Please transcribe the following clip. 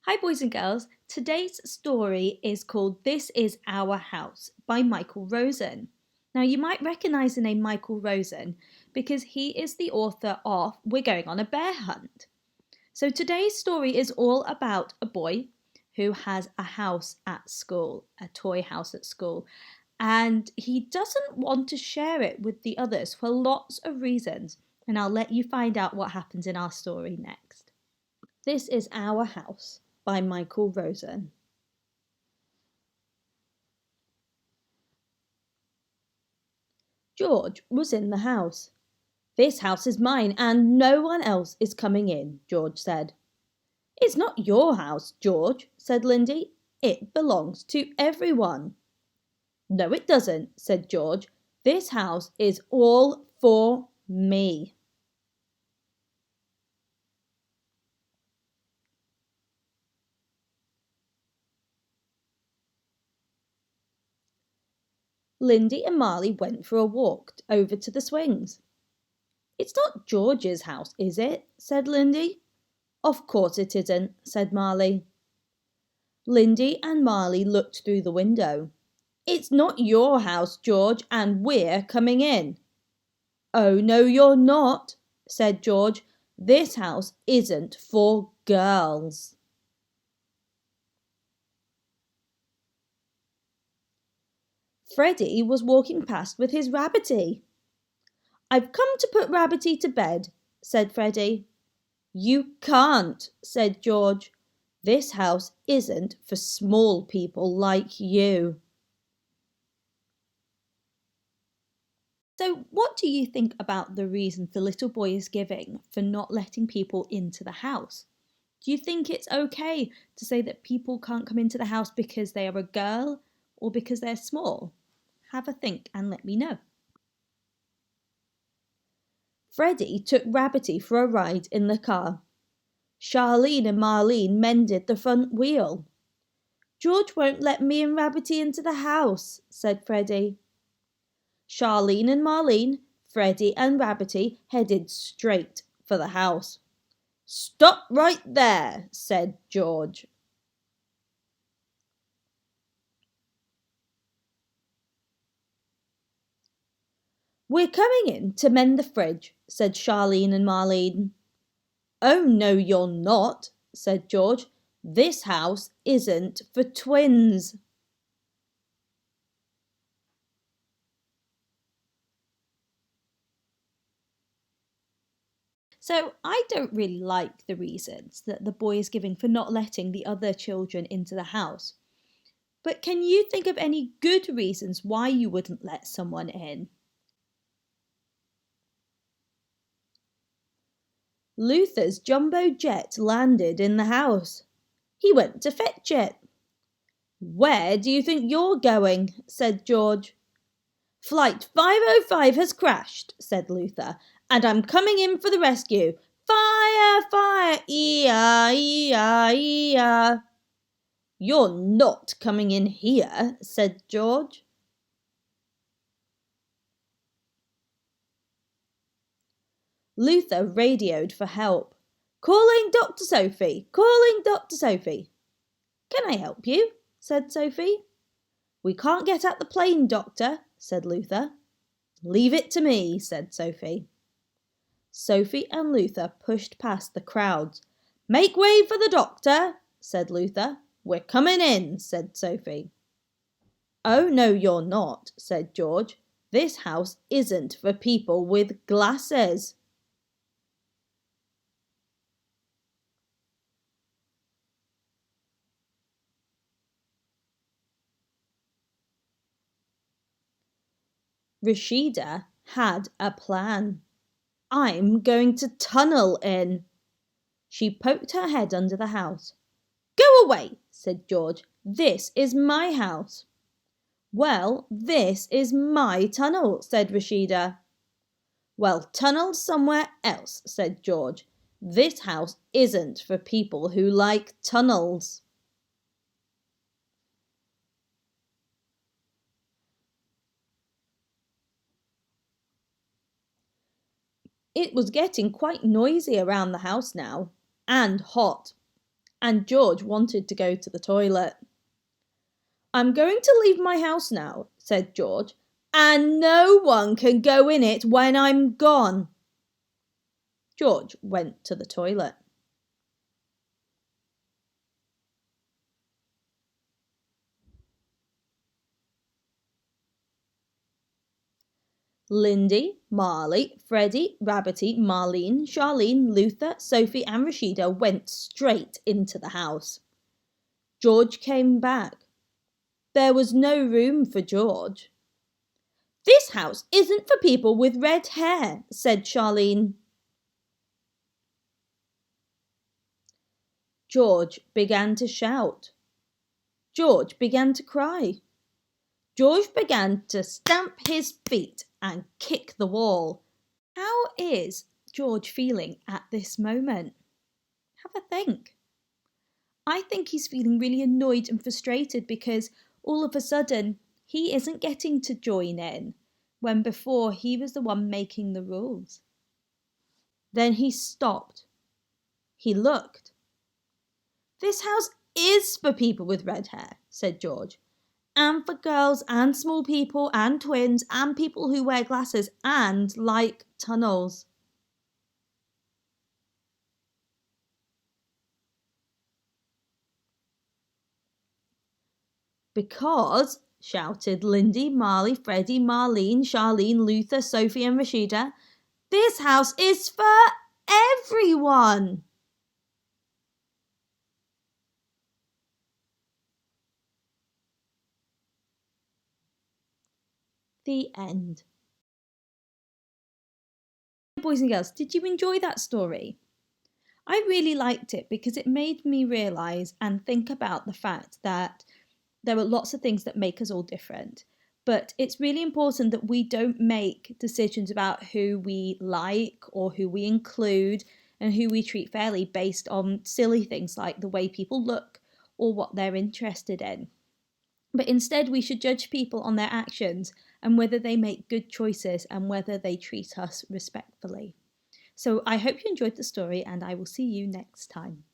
Hi, boys and girls. Today's story is called This Is Our House by Michael Rosen. Now, you might recognise the name Michael Rosen because he is the author of We're Going on a Bear Hunt. So, today's story is all about a boy who has a house at school, a toy house at school, and he doesn't want to share it with the others for lots of reasons. And I'll let you find out what happens in our story next. This is Our House by Michael Rosen. George was in the house. This house is mine and no one else is coming in, George said. It's not your house, George, said Lindy. It belongs to everyone. No, it doesn't, said George. This house is all for me. Lindy and Marley went for a walk over to the swings. It's not George's house, is it? Said Lindy. Of course it isn't, said Marley. Lindy and Marley looked through the window. It's not your house, George, and we're coming in. Oh, no, you're not, said George. This house isn't for girls. Freddie was walking past with his Rabbity. I've come to put Rabbity to bed, said Freddie. You can't, said George. This house isn't for small people like you. So, what do you think about the reasons the little boy is giving for not letting people into the house? Do you think it's okay to say that people can't come into the house because they are a girl or because they're small? Have a think and let me know. Freddie took Rabbity for a ride in the car. Charlene and Marlene mended the front wheel. George won't let me and Rabbity into the house, said Freddie. Charlene and Marlene, Freddie and Rabbity headed straight for the house. Stop right there, said George. We're coming in to mend the fridge, said Charlene and Marlene. Oh, no, you're not, said George. This house isn't for twins. So I don't really like the reasons that the boy is giving for not letting the other children into the house. But can you think of any good reasons why you wouldn't let someone in? Luther's jumbo jet landed in the house. He went to fetch it. Where do you think you're going? Said George. Flight 505 has crashed, said Luther, and I'm coming in for the rescue. Fire, fire, ee-ah, ee-ah, ee-ah. You're not coming in here, said George. Luther radioed for help. Calling Dr. Sophie, calling Dr. Sophie. Can I help you? Said Sophie. We can't get at the plane, Doctor, said Luther. Leave it to me, said Sophie. Sophie and Luther pushed past the crowds. Make way for the doctor, said Luther. We're coming in, said Sophie. Oh, no, you're not, said George. This house isn't for people with glasses. Rashida had a plan. I'm going to tunnel in. She poked her head under the house. Go away, said George. This is my house. Well, this is my tunnel, said Rashida. Well, tunnel somewhere else, said George. This house isn't for people who like tunnels. It was getting quite noisy around the house now, and hot. and George wanted to go to the toilet. "I'm going to leave my house now," said George, "and no one can go in it when I'm gone." George went to the toilet. Lindy, Marley, Freddie, Rabbity, Marlene, Charlene, Luther, Sophie and Rashida went straight into the house. George came back. There was no room for George. "This house isn't for people with red hair," said Charlene. George began to shout. George began to cry. George began to stamp his feet and kick the wall. How is George feeling at this moment? Have a think. I think he's feeling really annoyed and frustrated because all of a sudden he isn't getting to join in when before he was the one making the rules. Then he stopped. He looked. "This house is for people with red hair," said George, "and for girls and small people and twins and people who wear glasses and like tunnels." "Because," shouted Lindy, Marley, Freddie, Marlene, Charlene, Luther, Sophie and Rashida, "this house is for everyone." The end. Boys and girls, did you enjoy that story? I really liked it because it made me realise and think about the fact that there are lots of things that make us all different. But it's really important that we don't make decisions about who we like or who we include and who we treat fairly based on silly things like the way people look or what they're interested in. But instead, we should judge people on their actions and whether they make good choices and whether they treat us respectfully. So I hope you enjoyed the story, and I will see you next time.